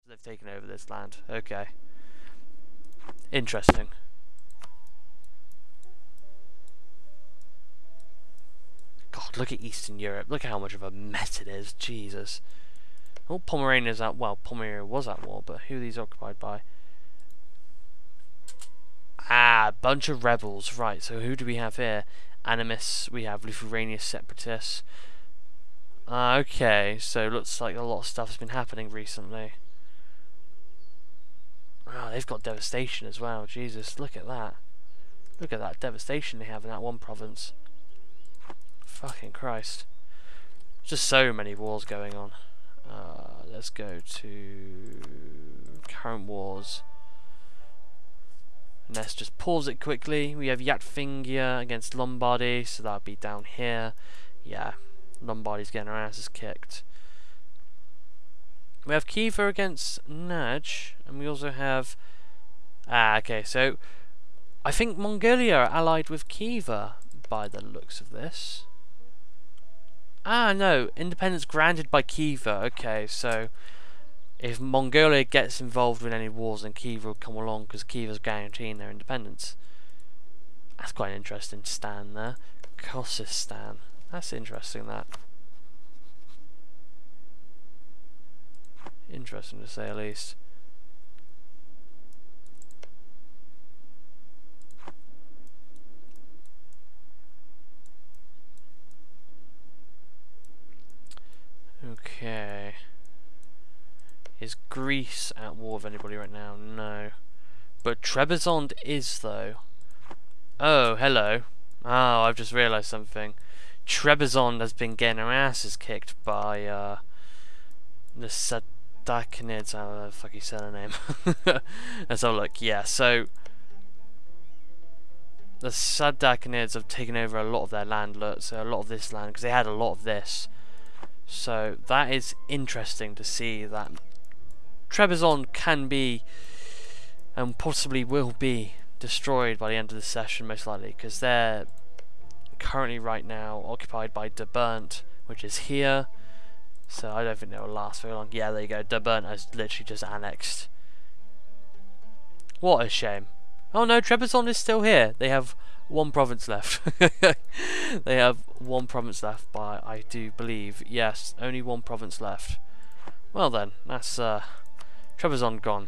They've taken over this land. Okay. Interesting. God, look at Eastern Europe. Look at how much of a mess it is. Jesus. Oh, Pomerania's at... Well, Pomerania was at war, but who are these occupied by? Ah, bunch of rebels. Right, so who do we have here? Animus. We have Lithuania Separatists. Okay, so looks like a lot of stuff has been happening recently. Oh, they've got devastation as well. Jesus, look at that. Look at that devastation they have in that one province. Fucking Christ. Just so many wars going on. Let's go to current wars. And let's just pause it quickly. We have Yatvingia against Lombardy, so that'll be down here. Yeah, Lombardy's getting our asses kicked. We have Khiva against Naj, and we also have... okay, so I think Mongolia are allied with Khiva by the looks of this. No, independence granted by Khiva. Okay, so if Mongolia gets involved with any wars, then Khiva will come along because Khiva's guaranteeing their independence. That's quite an interesting stand there. Khosistan. That's interesting, that. Interesting to say the least. Okay. Is Greece at war with anybody right now? No. But Trebizond is, though. Oh, hello. Oh, I've just realised something. Trebizond has been getting her asses kicked by the Sadakinids. How the fuck you say their name? Let's have a look. Yeah, so the Sadakinids have taken over a lot of their land, so a lot of this land, because they had a lot of this. So that is interesting to see that Trebizond can be, and possibly will be, destroyed by the end of the session, most likely, because they're currently right now occupied by Derbent, which is here. So I don't think they will last very long. Yeah, there you go. Derbent has literally just annexed. What a shame. Oh no, Trebizond is still here. They have one province left. They have one province left, by I do believe. Yes, only one province left. Well then, that's Trebizond gone.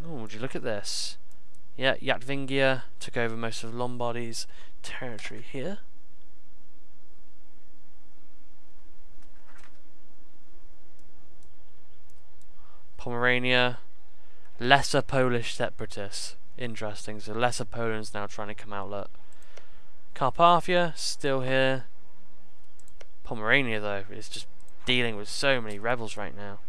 Oh, would you look at this? Yeah, Yatvingia took over most of Lombardy's territory here. Pomerania, lesser Polish separatists. Interesting, so lesser Poland's now trying to come out. Look. Carpathia, still here. Pomerania, though, is just dealing with so many rebels right now.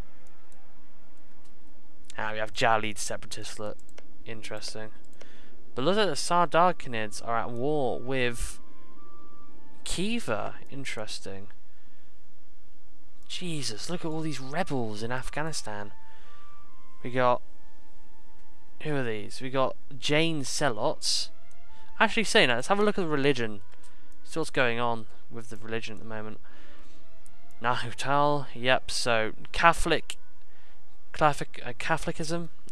We have Jalid separatists, look. Interesting. But look at the Sardarkinids are at war with Khiva. Interesting. Jesus, look at all these rebels in Afghanistan. We got... Who are these? We got Jain Zealots. Actually, saying that, let's have a look at the religion. See what's going on with the religion at the moment. Nahutal, yep. So Catholicism,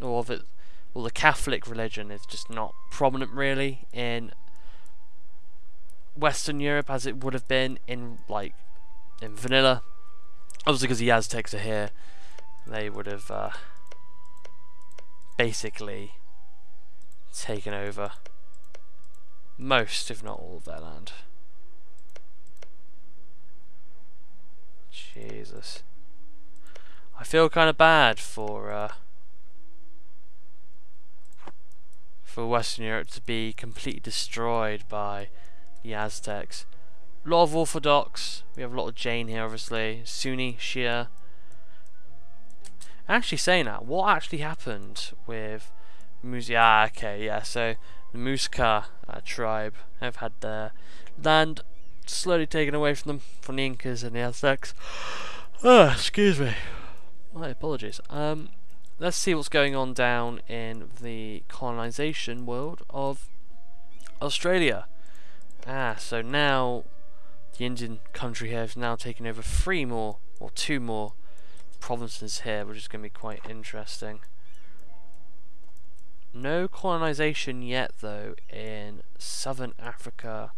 or the Catholic religion is just not prominent really in Western Europe as it would have been in vanilla. Obviously, because the Aztecs are here, they would have basically taken over most, if not all, of their land. Jesus. I feel kind of bad for Western Europe to be completely destroyed by the Aztecs. A lot of Orthodox. We have a lot of Jain here, obviously. Sunni, Shia. Actually, saying that, what actually happened with Musa? Okay, yeah. So the Muisca tribe have had their land slowly taken away from them, from the Incas and the Aztecs. Excuse me. My apologies. Let's see what's going on down in the colonization world of Australia. So now the Indian country here has now taken over 3 more, or 2 more provinces here, which is going to be quite interesting. No colonization yet, though, in Southern Africa,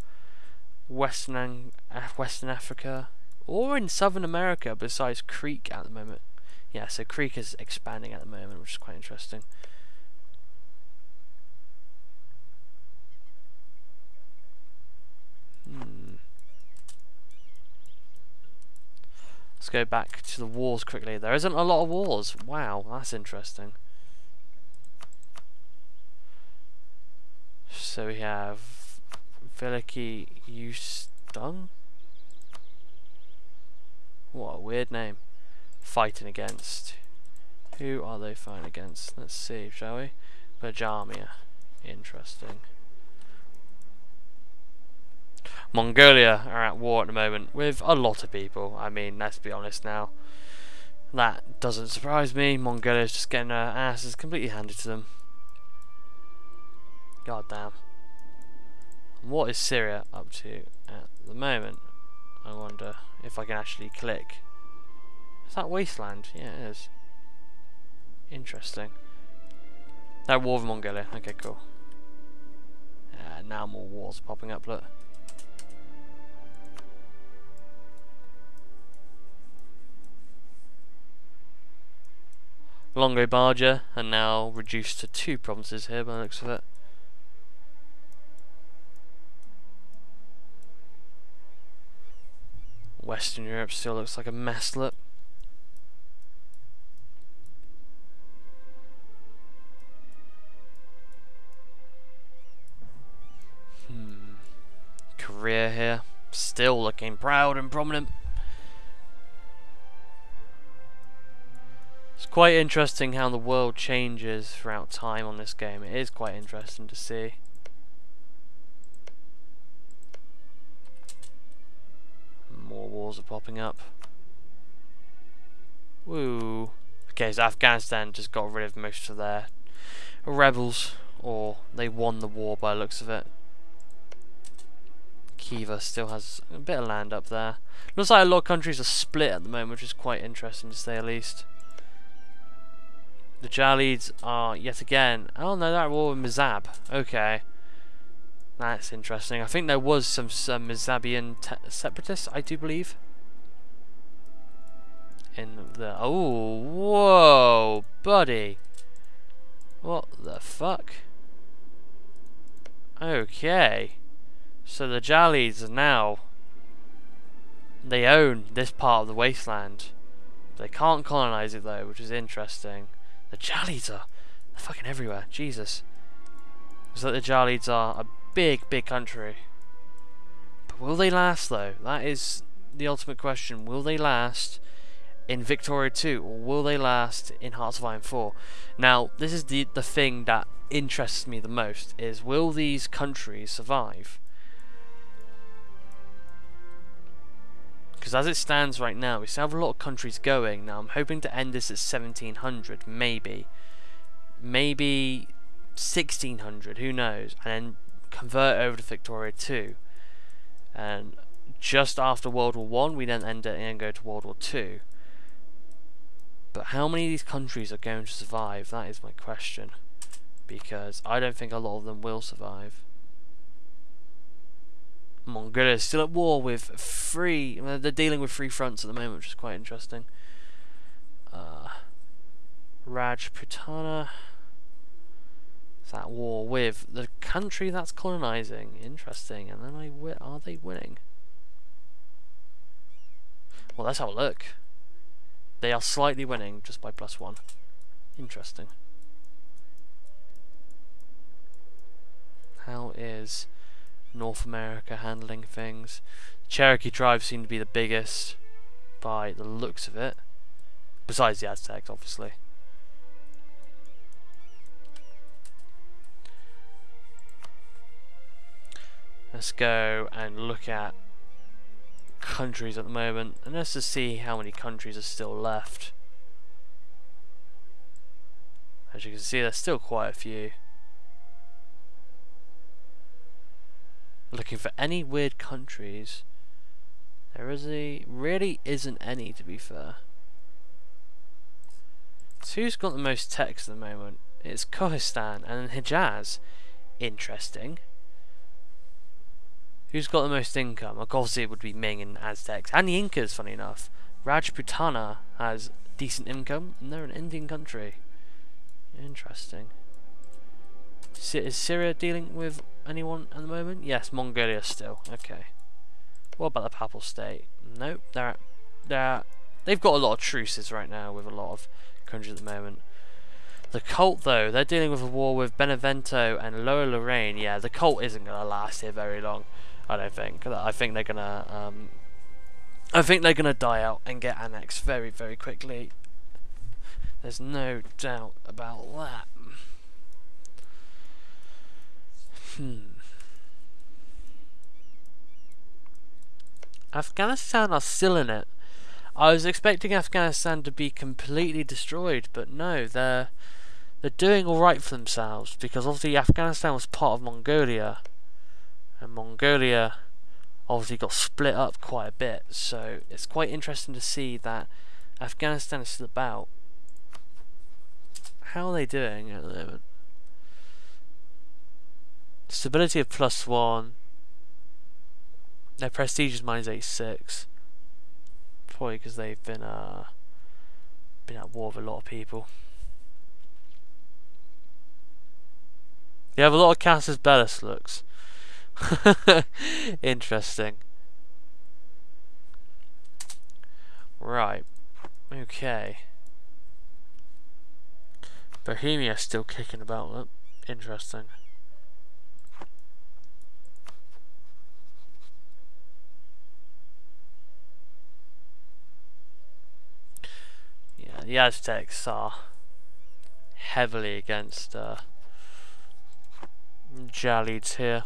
Western Africa, or in Southern America, besides Creek at the moment. Yeah, so Creek is expanding at the moment, which is quite interesting. Let's go back to the wars quickly. There isn't a lot of wars. Wow, that's interesting. So we have Veliki Ustung. What a weird name. Fighting against. Who are they fighting against? Let's see, shall we? Bajamia. Interesting. Mongolia are at war at the moment with a lot of people. I mean, let's be honest now. That doesn't surprise me. Mongolia's just getting their asses completely handed to them. God damn. What is Syria up to at the moment? I wonder if I can actually click. Is that Wasteland? Yeah, it is. Interesting. That war with Mongolia. Okay, cool. Now more wars are popping up, look. Longobardia are now reduced to 2 provinces here by the looks of it. Western Europe still looks like a mess, look. Korea here, still looking proud and prominent. It's quite interesting how the world changes throughout time on this game. It is quite interesting to see. More wars are popping up. Woo. Okay, so Afghanistan just got rid of most of their rebels, or they won the war by the looks of it. Kiva still has a bit of land up there. Looks like a lot of countries are split at the moment, which is quite interesting to say the least. The Jalids are yet again. Oh no, that war with Mizab. Okay, that's interesting. I think there was some Mizabian separatists, I do believe. In the whoa, buddy, what the fuck? Okay, so the Jalids are now. They own this part of the wasteland. They can't colonize it though, which is interesting. The Jalids are fucking everywhere. Jesus. It's like the Jalids are a big, big country. But will they last though? That is the ultimate question. Will they last in Victoria 2 or will they last in Hearts of Iron 4? Now, this is the thing that interests me the most, is will these countries survive? Because as it stands right now, we still have a lot of countries going. Now I'm hoping to end this at 1700, maybe 1600, who knows, and then convert over to Victoria 2. And just after World War 1, we then end it and go to World War 2. But how many of these countries are going to survive? That is my question. Because I don't think a lot of them will survive. Mongolia is still at war with they're dealing with 3 fronts at the moment, which is quite interesting. Rajputana is at war with the country that's colonizing. Interesting. And then are they winning? Well, let's have a look. They are slightly winning just by +1. Interesting. How is North America handling things? Cherokee tribes seem to be the biggest by the looks of it, besides the Aztecs obviously. Let's go and look at countries at the moment, and let's just see how many countries are still left. As you can see, there's still quite a few. Looking for any weird countries. Really isn't any, to be fair. So who's got the most techs at the moment? It's Kohistan and then Hijaz. Interesting. Who's got the most income? Obviously it would be Ming and Aztecs. And the Incas, funny enough. Rajputana has decent income, and they're an Indian country. Interesting. Is Syria dealing with anyone at the moment? Yes, Mongolia still. Okay. What about the Papal State? Nope. They've got a lot of truces right now with a lot of countries at the moment. The cult, though, they're dealing with a war with Benevento and Lower Lorraine. Yeah, the cult isn't going to last here very long, I don't think. I think they're gonna die out and get annexed very, very quickly. There's no doubt about that. Afghanistan are still in it. I was expecting Afghanistan to be completely destroyed, but no, they're doing alright for themselves, because obviously Afghanistan was part of Mongolia, and Mongolia obviously got split up quite a bit, so it's quite interesting to see that Afghanistan is still about. How are they doing at the moment? Stability of +1. Their prestige is -86. Probably because they've been at war with a lot of people. They have a lot of casus bellus looks. Interesting. Right. Okay. Bohemia still kicking about. Look. Interesting. Yeah, the Aztecs are heavily against Jalids here.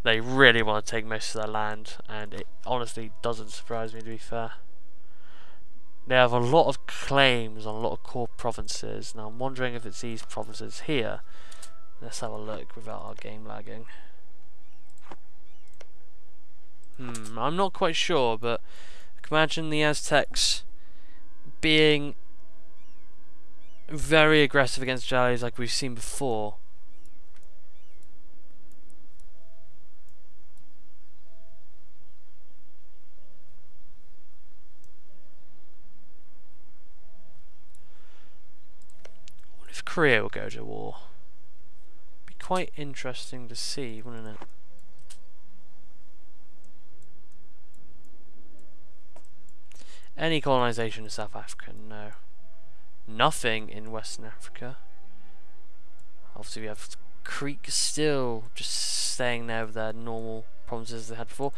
They really want to take most of their land, and it honestly doesn't surprise me, to be fair. They have a lot of claims on a lot of core provinces. Now I'm wondering if it's these provinces here. Let's have a look without our game lagging. I'm not quite sure, but I can imagine the Aztecs being very aggressive against Jalis like we've seen before. What if Korea will go to war? Be quite interesting to see, wouldn't it? Any colonization in South Africa? No. Nothing in Western Africa. Obviously we have Crete still just staying there with their normal provinces they had before.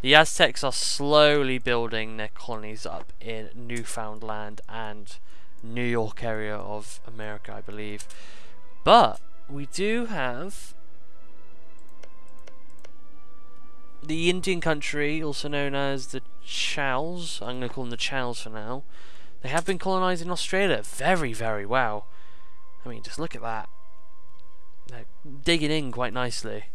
The Aztecs are slowly building their colonies up in Newfoundland and New York area of America, I believe. But we do have the Indian country, also known as the Chows. I'm going to call them the Chows for now. They have been colonising Australia very, very well. I mean, just look at that. They're digging in quite nicely.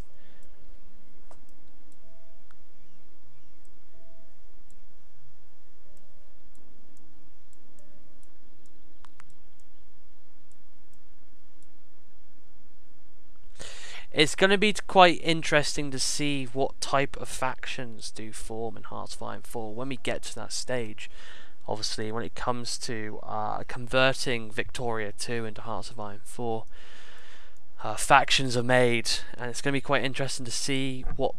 It's going to be quite interesting to see what type of factions do form in Hearts of Iron 4 when we get to that stage. Obviously, when it comes to converting Victoria 2 into Hearts of Iron 4, factions are made, and it's going to be quite interesting to see what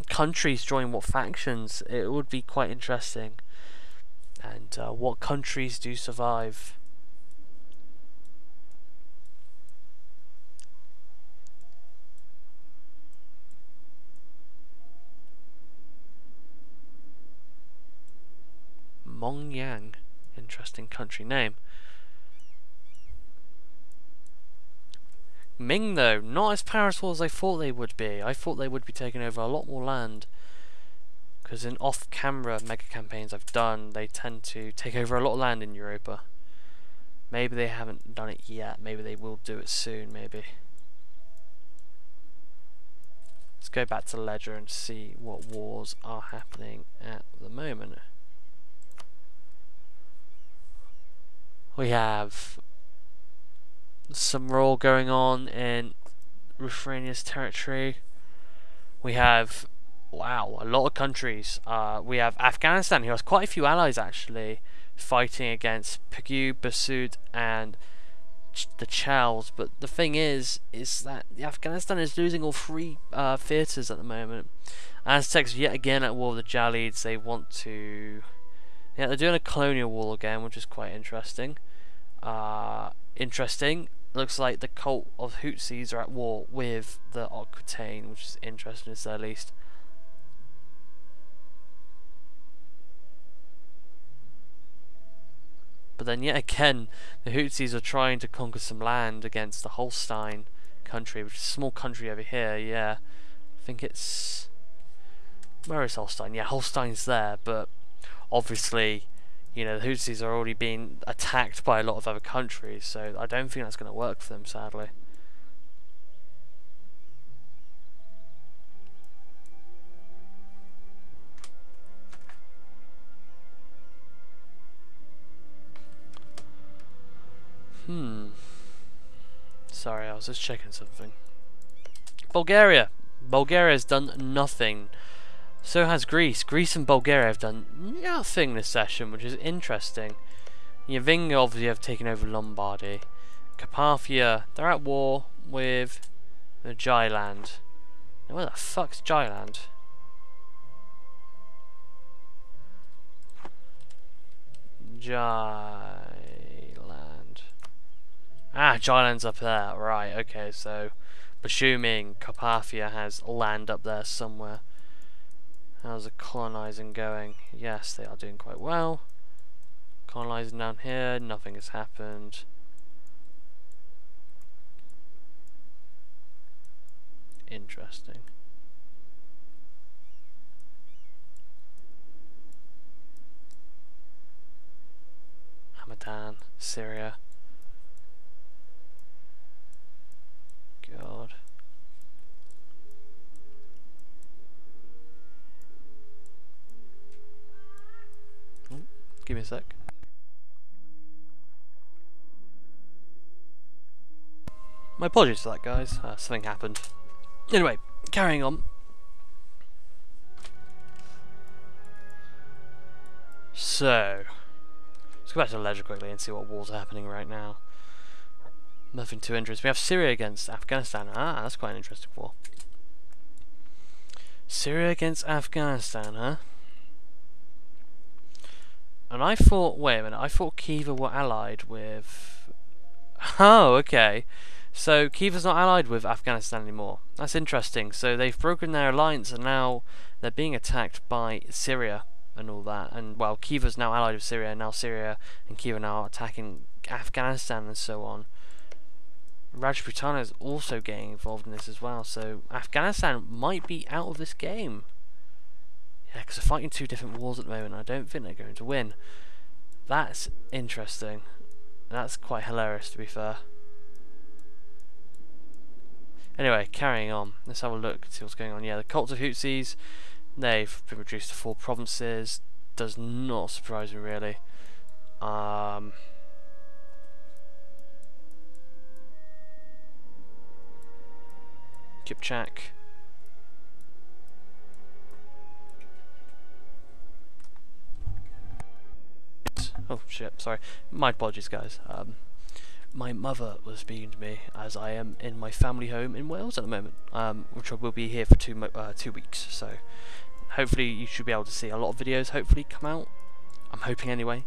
countries join what factions. It would be quite interesting, and what countries do survive. Mongyang, interesting country name. Ming, though, not as powerful as I thought they would be. I thought they would be taking over a lot more land, because in off-camera mega campaigns I've done, they tend to take over a lot of land in Europa. Maybe they haven't done it yet. Maybe they will do it soon. Maybe. Let's go back to Ledger and see what wars are happening at the moment. We have some role going on in Ruthenia's territory. We have, wow, a lot of countries. We have Afghanistan, who has quite a few allies actually, fighting against Pegu, Basud, and the Chows. But the thing is that Afghanistan is losing all three theatres at the moment. Aztecs yet again at war with the Jalids. They want to, yeah, they're doing a colonial war again, which is quite interesting. Looks like the cult of Hutsis are at war with the Aquitaine, which is interesting to say the least. But then yet again, the Hutsis are trying to conquer some land against the Holstein country, which is a small country over here, yeah. I think it's... where is Holstein? Yeah, Holstein's there, but obviously, you know, the Hutsis are already being attacked by a lot of other countries, so I don't think that's going to work for them, sadly. Sorry, I was just checking something. Bulgaria! Bulgaria has done nothing. So has Greece. Greece and Bulgaria have done nothing this session, which is interesting. Yavin obviously have taken over Lombardy. Carpathia, they're at war with the Jailand. Now, where the fuck's Jailand? Jailand. Ah, Jailand's up there. Right, okay, so assuming Carpathia has land up there somewhere. How's the colonising going? Yes, they are doing quite well. Colonising down here, nothing has happened. Interesting. Hamadan, Syria. God. Give me a sec. My apologies for that, guys. Something happened. Anyway, carrying on. So, let's go back to the ledger quickly and see what wars are happening right now. Nothing too interesting. We have Syria against Afghanistan. Ah, that's quite an interesting war. Syria against Afghanistan, huh? And I thought, wait a minute, I thought Khiva were allied with... Oh, okay. So Khiva's not allied with Afghanistan anymore. That's interesting. So they've broken their alliance and now they're being attacked by Syria and all that. And, well, Khiva's now allied with Syria, and now Syria and Khiva now attacking Afghanistan and so on. Rajputana is also getting involved in this as well, so Afghanistan might be out of this game. Yeah, because they're fighting two different wars at the moment, and I don't think they're going to win. That's interesting. That's quite hilarious, to be fair. Anyway, carrying on. Let's have a look and see what's going on. Yeah, the cults of Hutsis, they've been reduced to 4 provinces. Does not surprise me, really. Kipchak. Oh shit, sorry. My apologies, guys. My mother was speaking to me as I am in my family home in Wales at the moment, which I will be here for 2 weeks. So hopefully you should be able to see a lot of videos hopefully come out. I'm hoping anyway.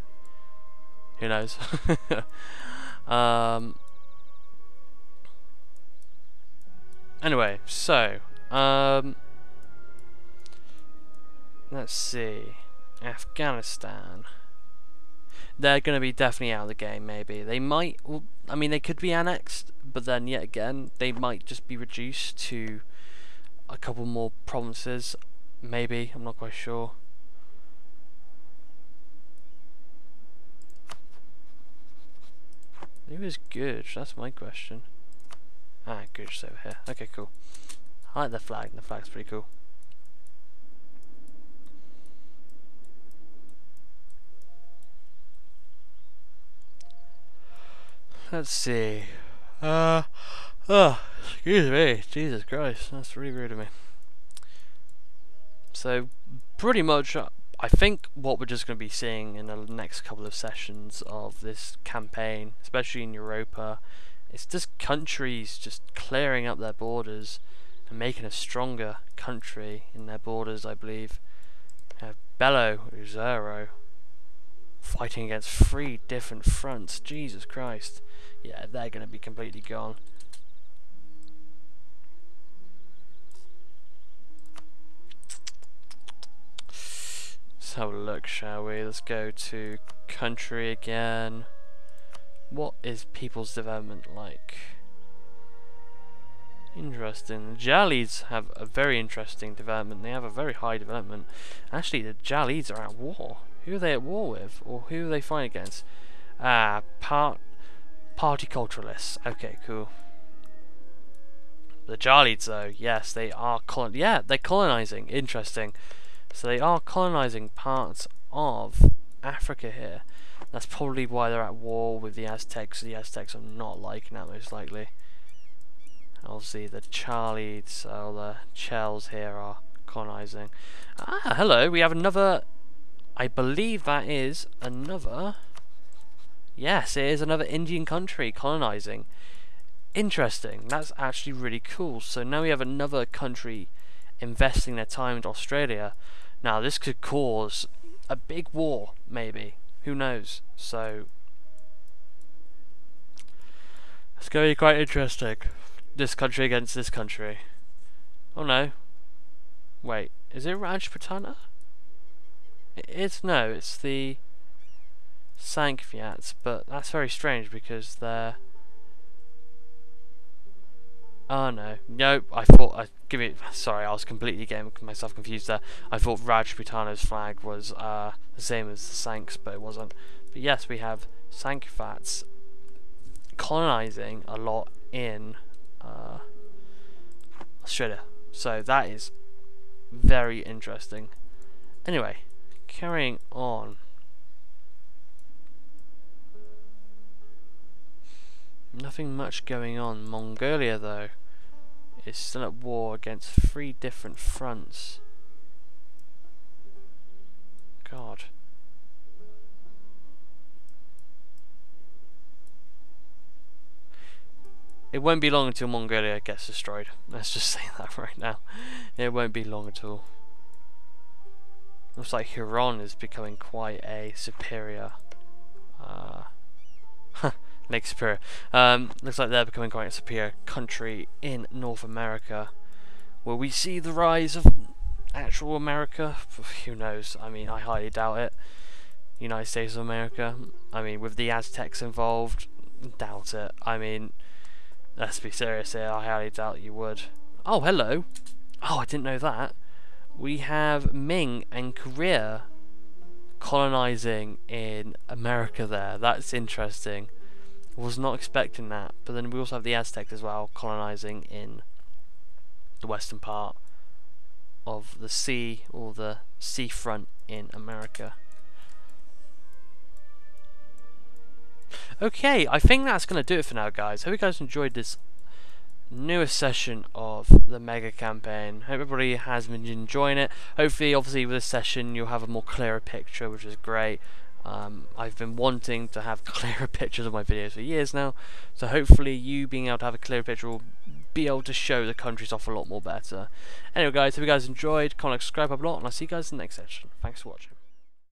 Who knows? Anyway, so let's see. Afghanistan. They're going to be definitely out of the game, maybe. They might, well, I mean, they could be annexed, but then yet again, they might just be reduced to a couple more provinces, maybe. I'm not quite sure. Who is Gurj? That's my question. Ah, Gurj's over here. Okay, cool. I like the flag. The flag's pretty cool. let's see. Oh, excuse me. Jesus Christ, that's really rude of me. So, pretty much, I think what we're just going to be seeing in the next couple of sessions of this campaign, especially in Europa, it's just countries just clearing up their borders and making a stronger country in their borders, I believe. Belo Uzero fighting against 3 different fronts. Jesus Christ. Yeah, they're going to be completely gone. Let's have a look, shall we? Let's go to country again. What is people's development like? Interesting. The Jalids have a very interesting development. They have a very high development. Actually, the Jalids are at war. Who are they at war with? Or who are they fighting against? Partyculturalists. Okay, cool. The Jalids, though, yes, they are they're colonizing. Interesting. So they are colonizing parts of Africa here. That's probably why they're at war with the Aztecs. The Aztecs are not liking that, most likely. Obviously, the Charlies, or the Chels here are colonizing. Ah, hello, we have another. I believe that is another. Yes, it is another Indian country colonizing. Interesting. That's actually really cool. So now we have another country investing their time into Australia. Now, this could cause a big war, maybe. Who knows? So, it's going to be quite interesting. This country against this country. Oh no. Wait, is it Rajputana? It's the Sankhviats, but that's very strange because they're... Oh no. Nope, sorry, I was completely getting myself confused there. I thought Rajputana's flag was the same as the Sanks, but it wasn't. But yes, we have Sankhviats colonizing a lot in Australia. So that is very interesting. Anyway, carrying on. Nothing much going on. Mongolia, though, is still at war against 3 different fronts. God. It won't be long until Mongolia gets destroyed. Let's just say that right now. It won't be long at all. Looks like Huron is becoming quite a superior... Lake Superior. Looks like they're becoming quite a superior country in North America. Will we see the rise of actual America? Who knows? I mean, I highly doubt it. United States of America. I mean, with the Aztecs involved, doubt it. I mean, let's be serious here. I highly doubt you would. Oh, hello. Oh, I didn't know that. We have Ming and Korea colonizing in America there. That's interesting. Was not expecting that. But then we also have the Aztecs as well colonizing in the western part of the sea, or the seafront in America. Okay, I think that's going to do it for now, guys. Hope you guys enjoyed this newest session of the Mega Campaign. Hope everybody has been enjoying it. Hopefully, obviously, with this session, you'll have a more clearer picture, which is great. I've been wanting to have clearer pictures of my videos for years now, so hopefully you being able to have a clearer picture will be able to show the countries off a lot more better. Anyway guys, hope you guys enjoyed, comment, subscribe, and I'll see you guys in the next session. Thanks for watching.